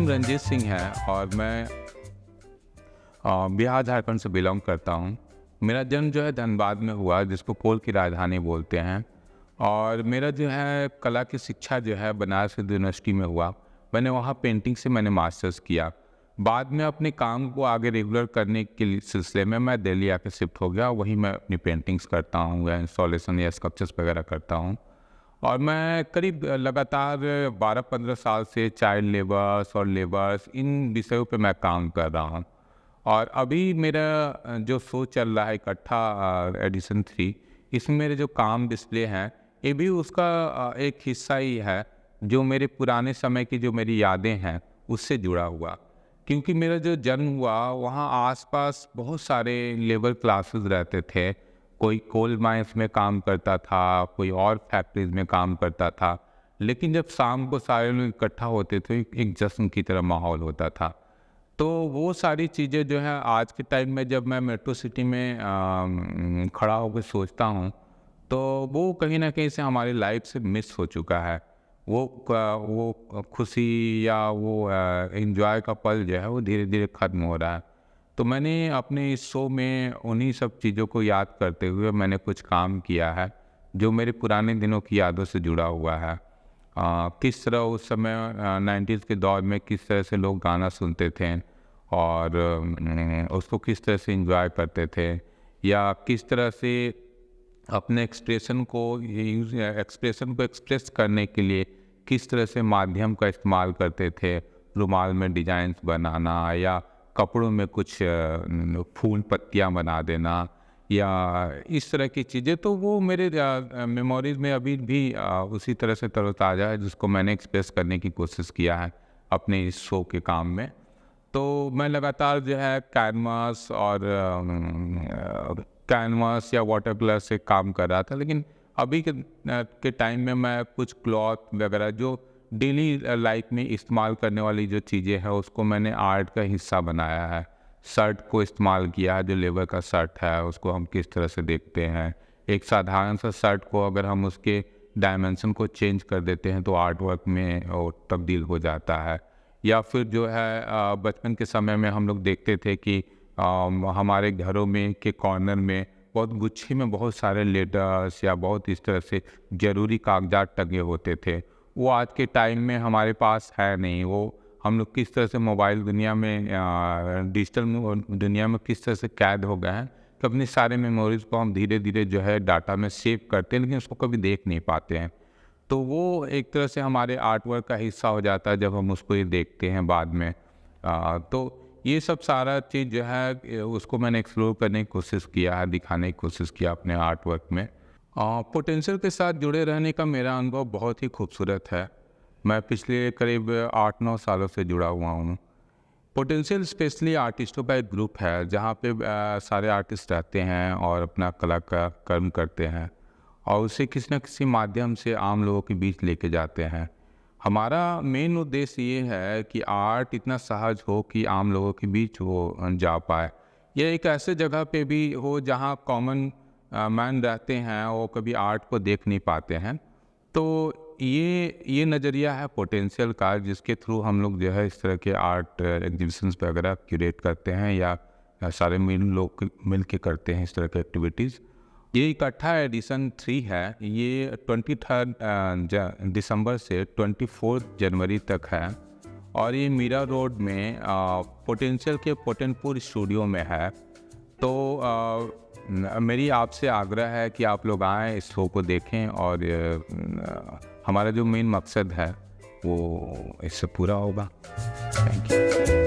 नाम रंजीत सिंह है और मैं बिहार झारखंड से बिलोंग करता हूँ। मेरा जन्म जो है धनबाद में हुआ, जिसको कोल की राजधानी बोलते हैं। और मेरा जो है कला की शिक्षा जो है बनारस हिंदू यूनिवर्सिटी में हुआ। मैंने वहाँ पेंटिंग से मैंने मास्टर्स किया। बाद में अपने काम को आगे रेगुलर करने के सिलसिले में मैं दिल्ली आके शिफ्ट हो गया। वहीं मैं अपनी पेंटिंग्स करता हूँ या इंस्टॉलेशन या स्कल्पचर्स वगैरह करता हूँ। और मैं करीब लगातार 12-15 साल से चाइल्ड लेबर्स और लेबर्स इन विषयों पे मैं काम कर रहा हूँ। और अभी मेरा जो शो चल रहा है इकट्ठा एडिशन 3, इसमें मेरे जो काम डिस्प्ले हैं ये भी उसका एक हिस्सा ही है, जो मेरे पुराने समय की जो मेरी यादें हैं उससे जुड़ा हुआ। क्योंकि मेरा जो जन्म हुआ वहाँ आसपास बहुत सारे लेबर क्लासेस रहते थे। कोई कोल माइंस में काम करता था, कोई और फैक्ट्रीज में काम करता था। लेकिन जब शाम को सारे लोग इकट्ठा होते थे एक जश्न की तरह माहौल होता था। तो वो सारी चीज़ें जो है आज के टाइम में जब मैं मेट्रो सिटी में खड़ा होकर सोचता हूँ, तो वो कहीं ना कहीं से हमारी लाइफ से मिस हो चुका है। वो खुशी या वो एंजॉय का पल जो है वो धीरे धीरे ख़त्म हो रहा है। तो मैंने अपने इस शो में उन्हीं सब चीज़ों को याद करते हुए मैंने कुछ काम किया है, जो मेरे पुराने दिनों की यादों से जुड़ा हुआ है। किस तरह उस समय 90s के दौर में किस तरह से लोग गाना सुनते थे और उसको किस तरह से एंजॉय करते थे, या किस तरह से अपने एक्सप्रेशन को एक्सप्रेस करने के लिए किस तरह से माध्यम का इस्तेमाल करते थे। रुमाल में डिजाइन्स बनाना या कपड़ों में कुछ फूल पत्तियां बना देना या इस तरह की चीज़ें, तो वो मेरे मेमोरीज में अभी भी उसी तरह से तरोताज़ा है, जिसको मैंने एक्सप्रेस करने की कोशिश किया है अपने इस शो के काम में। तो मैं लगातार जो है कैनवास या वाटर कलर से काम कर रहा था। लेकिन अभी के टाइम में मैं कुछ क्लॉथ वगैरह जो डेली लाइफ में इस्तेमाल करने वाली जो चीज़ें हैं उसको मैंने आर्ट का हिस्सा बनाया है। शर्ट को इस्तेमाल किया है, जो लेबर का शर्ट है उसको हम किस तरह से देखते हैं। एक साधारण सा शर्ट को अगर हम उसके डायमेंशन को चेंज कर देते हैं तो आर्ट वर्क में वो तब्दील हो जाता है। या फिर जो है बचपन के समय में हम लोग देखते थे कि हमारे घरों में के कॉर्नर में बहुत गुच्छे में बहुत सारे लेटर्स या बहुत इस तरह से ज़रूरी कागजात टंगे होते थे। वो आज के टाइम में हमारे पास है नहीं। वो हम लोग किस तरह से मोबाइल दुनिया में डिजिटल दुनिया में किस तरह से कैद हो गए हैं कि अपनी सारे मेमोरीज़ को हम धीरे धीरे जो है डाटा में सेव करते हैं, लेकिन उसको कभी देख नहीं पाते हैं। तो वो एक तरह से हमारे आर्ट वर्क का हिस्सा हो जाता है जब हम उसको ये देखते हैं बाद में। तो ये सब सारा चीज़ जो है उसको मैंने एक्सप्लोर करने की कोशिश किया है, दिखाने की कोशिश किया अपने आर्ट वर्क में। पोटेंशियल के साथ जुड़े रहने का मेरा अनुभव बहुत ही खूबसूरत है। मैं पिछले करीब 8-9 सालों से जुड़ा हुआ हूँ। पोटेंशियल स्पेशली आर्टिस्टों का एक ग्रुप है जहाँ पे सारे आर्टिस्ट रहते हैं और अपना कला का कर्म करते हैं और उसे किसी न किसी माध्यम से आम लोगों के बीच लेके जाते हैं। हमारा मेन उद्देश्य ये है कि आर्ट इतना सहज हो कि आम लोगों के बीच वो जा पाए। यह एक ऐसे जगह पे भी हो जहाँ कॉमन मैन रहते हैं, वो कभी आर्ट को देख नहीं पाते हैं। तो ये नज़रिया है पोटेंशियल का, जिसके थ्रू हम लोग जो है इस तरह के आर्ट एग्जीबिशंस वगैरह क्यूरेट करते हैं या सारे लोग मिल के करते हैं इस तरह की एक्टिविटीज़। ये इकट्ठा एडिशन 3 है। ये 23 दिसंबर से 24 जनवरी तक है और ये मीरा रोड में पोटेंशियल के पोटेंटपुर स्टूडियो में है। तो मेरी आपसे आग्रह है कि आप लोग आएँ, इस शो को देखें और हमारा जो मेन मकसद है वो इससे पूरा होगा। Thank you.